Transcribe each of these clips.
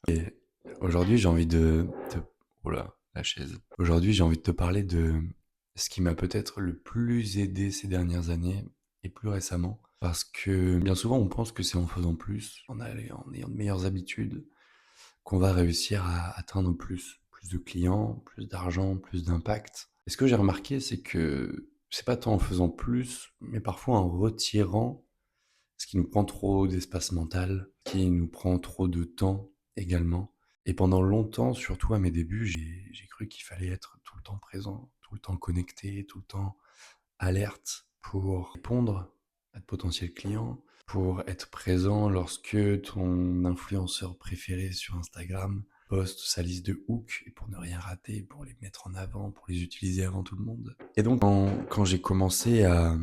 Et aujourd'hui, j'ai envie de te... Oh là, la chaise. Aujourd'hui, j'ai envie de te parler de ce qui m'a peut-être le plus aidé ces dernières années et plus récemment. Parce que bien souvent, on pense que c'est en faisant plus, en ayant de meilleures habitudes, qu'on va réussir à atteindre plus. Plus de clients, plus d'argent, plus d'impact. Et ce que j'ai remarqué, c'est que c'est pas tant en faisant plus, mais parfois en retirant ce qui nous prend trop d'espace mental, qui nous prend trop de temps également. Et pendant longtemps, surtout à mes débuts, j'ai cru qu'il fallait être tout le temps présent, tout le temps connecté, tout le temps alerte pour répondre à de potentiels clients, pour être présent lorsque ton influenceur préféré sur Instagram poste sa liste de hooks et pour ne rien rater, pour les mettre en avant, pour les utiliser avant tout le monde. Et donc quand j'ai commencé à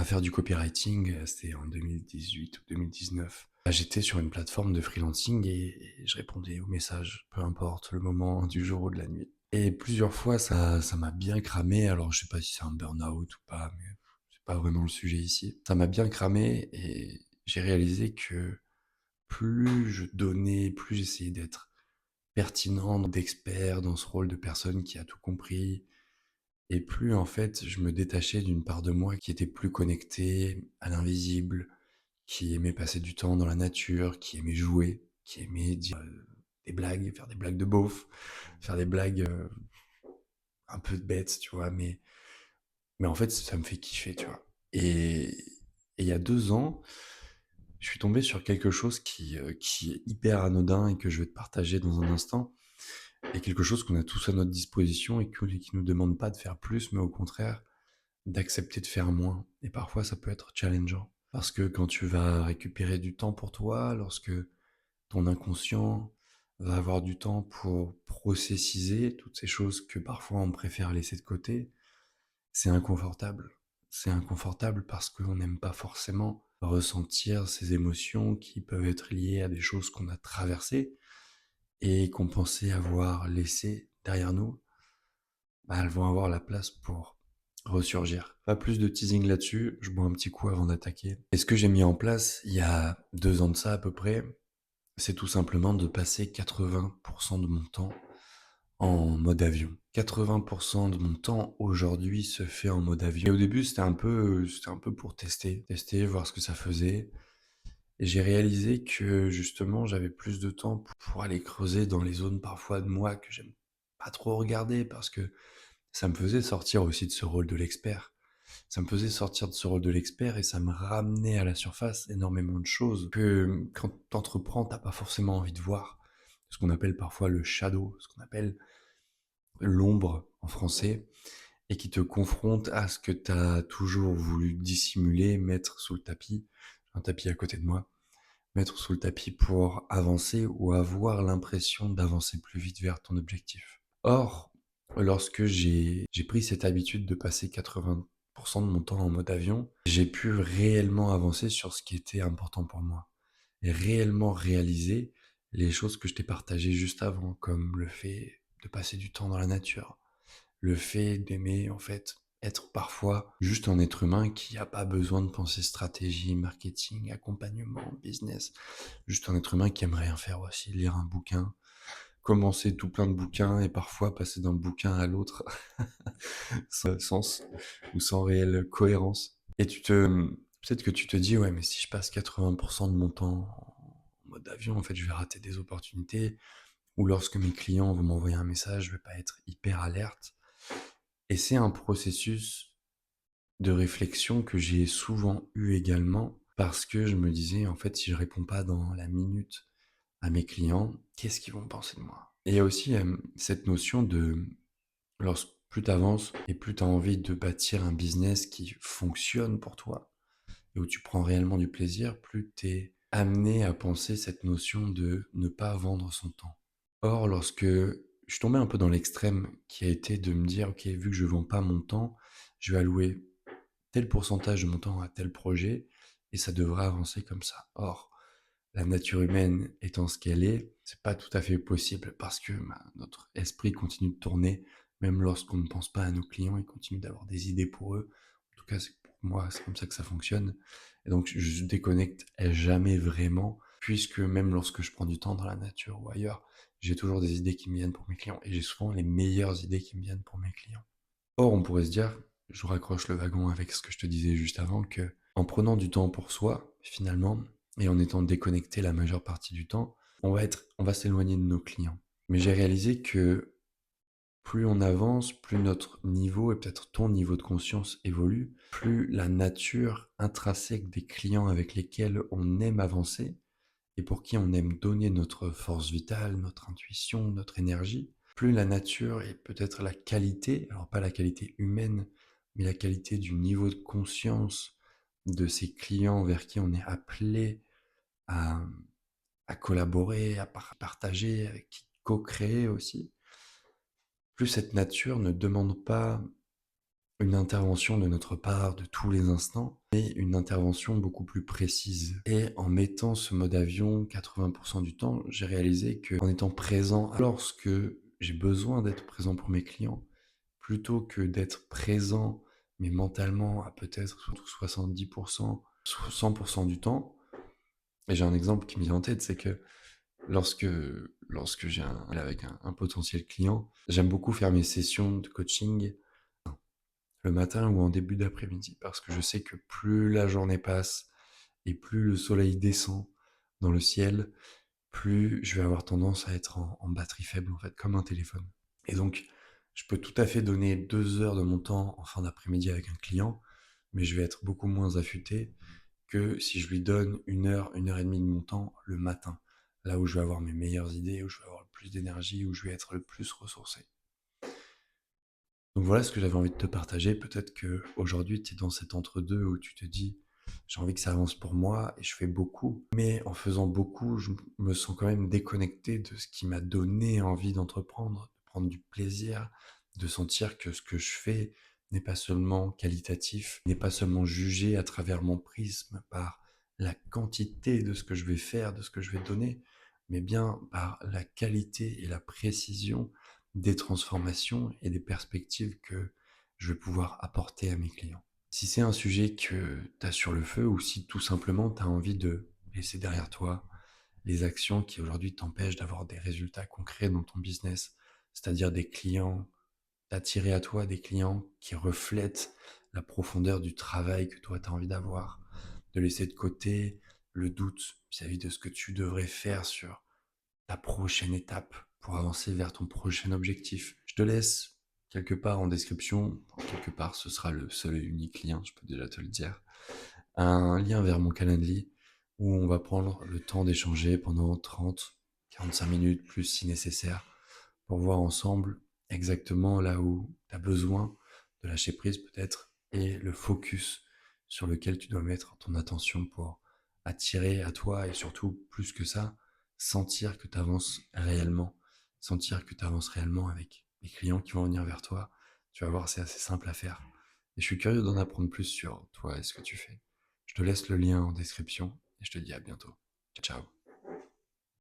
faire du copywriting, c'était en 2018 ou 2019. J'étais sur une plateforme de freelancing et je répondais aux messages, peu importe le moment du jour ou de la nuit. Et plusieurs fois, ça m'a bien cramé. Alors, je sais pas si c'est un burn-out ou pas, mais c'est pas vraiment le sujet ici. Ça m'a bien cramé et j'ai réalisé que plus je donnais, plus j'essayais d'être pertinent, d'expert dans ce rôle de personne qui a tout compris, et plus en fait, je me détachais d'une part de moi qui était plus connectée à l'invisible, qui aimait passer du temps dans la nature, qui aimait jouer, qui aimait dire des blagues, faire des blagues de beauf, faire des blagues un peu bêtes, tu vois, mais en fait, ça me fait kiffer, tu vois. Et il y a 2 ans, je suis tombé sur quelque chose qui est hyper anodin et que je vais te partager dans un instant, et quelque chose qu'on a tous à notre disposition et qui nous demande pas de faire plus, mais au contraire, d'accepter de faire moins. Et parfois, ça peut être challengeant. Parce que quand tu vas récupérer du temps pour toi, lorsque ton inconscient va avoir du temps pour processiser toutes ces choses que parfois on préfère laisser de côté, c'est inconfortable. C'est inconfortable parce qu'on n'aime pas forcément ressentir ces émotions qui peuvent être liées à des choses qu'on a traversées et qu'on pensait avoir laissées derrière nous. Bah, elles vont avoir la place pour ressurgir. Pas plus de teasing là-dessus, je bois un petit coup avant d'attaquer. Et ce que j'ai mis en place il y a 2 ans de ça à peu près, c'est tout simplement de passer 80% de mon temps en mode avion. 80% de mon temps aujourd'hui se fait en mode avion. Et au début, c'était un peu pour tester, voir ce que ça faisait. Et j'ai réalisé que justement, j'avais plus de temps pour aller creuser dans les zones parfois de moi que j'aime pas trop regarder parce que ça me faisait sortir aussi de ce rôle de l'expert. Ça me faisait sortir de ce rôle de l'expert et ça me ramenait à la surface énormément de choses que quand t'entreprends, t'as pas forcément envie de voir. Ce qu'on appelle parfois le shadow, ce qu'on appelle l'ombre en français, et qui te confronte à ce que t'as toujours voulu dissimuler, mettre sous le tapis. J'ai un tapis à côté de moi. Mettre sous le tapis pour avancer ou avoir l'impression d'avancer plus vite vers ton objectif. Or, lorsque j'ai pris cette habitude de passer 80% de mon temps en mode avion, j'ai pu réellement avancer sur ce qui était important pour moi et réellement réaliser les choses que je t'ai partagées juste avant, comme le fait de passer du temps dans la nature, le fait d'aimer en fait être parfois juste un être humain qui n'a pas besoin de penser stratégie, marketing, accompagnement, business, juste un être humain qui aime rien faire aussi, lire un bouquin, commencer tout plein de bouquins et parfois passer d'un bouquin à l'autre sans sens ou sans réelle cohérence. Et peut-être que tu te dis, ouais, mais si je passe 80% de mon temps en mode avion, en fait, je vais rater des opportunités. Ou lorsque mes clients vont m'envoyer un message, je vais pas être hyper alerte. Et c'est un processus de réflexion que j'ai souvent eu également parce que je me disais, en fait, si je réponds pas dans la minute à mes clients, qu'est-ce qu'ils vont penser de moi? Et il y a aussi cette notion de, plus tu avances et plus tu as envie de bâtir un business qui fonctionne pour toi et où tu prends réellement du plaisir, plus tu es amené à penser cette notion de ne pas vendre son temps. Or, lorsque je suis tombé un peu dans l'extrême qui a été de me dire, ok, vu que je vends pas mon temps, je vais allouer tel pourcentage de mon temps à tel projet et ça devrait avancer comme ça. Or, la nature humaine étant ce qu'elle est, c'est pas tout à fait possible parce que notre esprit continue de tourner, même lorsqu'on ne pense pas à nos clients, il continue d'avoir des idées pour eux. En tout cas, c'est pour moi, c'est comme ça que ça fonctionne. Et donc, je déconnecte jamais vraiment, puisque même lorsque je prends du temps dans la nature ou ailleurs, j'ai toujours des idées qui me viennent pour mes clients et j'ai souvent les meilleures idées qui me viennent pour mes clients. Or, on pourrait se dire, je raccroche le wagon avec ce que je te disais juste avant, que en prenant du temps pour soi, finalement, et en étant déconnecté la majeure partie du temps, on va s'éloigner de nos clients. Mais j'ai réalisé que plus on avance, plus notre niveau et peut-être ton niveau de conscience évolue, plus la nature intrinsèque des clients avec lesquels on aime avancer et pour qui on aime donner notre force vitale, notre intuition, notre énergie, plus la nature et peut-être la qualité, alors pas la qualité humaine, mais la qualité du niveau de conscience de ces clients vers qui on est appelé à, à collaborer, à partager, avec qui co-créer aussi, plus cette nature ne demande pas une intervention de notre part de tous les instants, mais une intervention beaucoup plus précise. Et en mettant ce mode avion 80% du temps, j'ai réalisé qu'en étant présent lorsque j'ai besoin d'être présent pour mes clients, plutôt que d'être présent, mais mentalement à peut-être 70%, 100% du temps. Et j'ai un exemple qui me vient en tête, c'est que lorsque, lorsque j'ai avec un potentiel client, j'aime beaucoup faire mes sessions de coaching le matin ou en début d'après-midi, parce que je sais que plus la journée passe et plus le soleil descend dans le ciel, plus je vais avoir tendance à être en batterie faible, en fait, comme un téléphone. Et donc, je peux tout à fait donner 2 heures de mon temps en fin d'après-midi avec un client, mais je vais être beaucoup moins affûté que si je lui donne 1 heure et demie de mon temps le matin, là où je vais avoir mes meilleures idées, où je vais avoir le plus d'énergie, où je vais être le plus ressourcé. Donc voilà ce que j'avais envie de te partager. Peut-être que aujourd'hui tu es dans cet entre-deux où tu te dis j'ai envie que ça avance pour moi et je fais beaucoup. Mais en faisant beaucoup, je me sens quand même déconnecté de ce qui m'a donné envie d'entreprendre, de prendre du plaisir, de sentir que ce que je fais n'est pas seulement qualitatif, n'est pas seulement jugé à travers mon prisme par la quantité de ce que je vais faire, de ce que je vais donner, mais bien par la qualité et la précision des transformations et des perspectives que je vais pouvoir apporter à mes clients. Si c'est un sujet que tu as sur le feu ou si tout simplement tu as envie de laisser derrière toi les actions qui aujourd'hui t'empêchent d'avoir des résultats concrets dans ton business, c'est-à-dire des clients, d'attirer à toi des clients qui reflètent la profondeur du travail que toi tu as envie d'avoir, de laisser de côté le doute vis-à-vis de ce que tu devrais faire sur ta prochaine étape pour avancer vers ton prochain objectif. Je te laisse quelque part en description, quelque part ce sera le seul et unique lien, je peux déjà te le dire, un lien vers mon Calendly où on va prendre le temps d'échanger pendant 30, 45 minutes plus si nécessaire pour voir ensemble exactement là où tu as besoin de lâcher prise peut-être et le focus sur lequel tu dois mettre ton attention pour attirer à toi et surtout plus que ça, sentir que tu avances réellement, sentir que tu avances réellement avec les clients qui vont venir vers toi. Tu vas voir, c'est assez simple à faire. Et je suis curieux d'en apprendre plus sur toi et ce que tu fais. Je te laisse le lien en description et je te dis à bientôt. Ciao, ciao.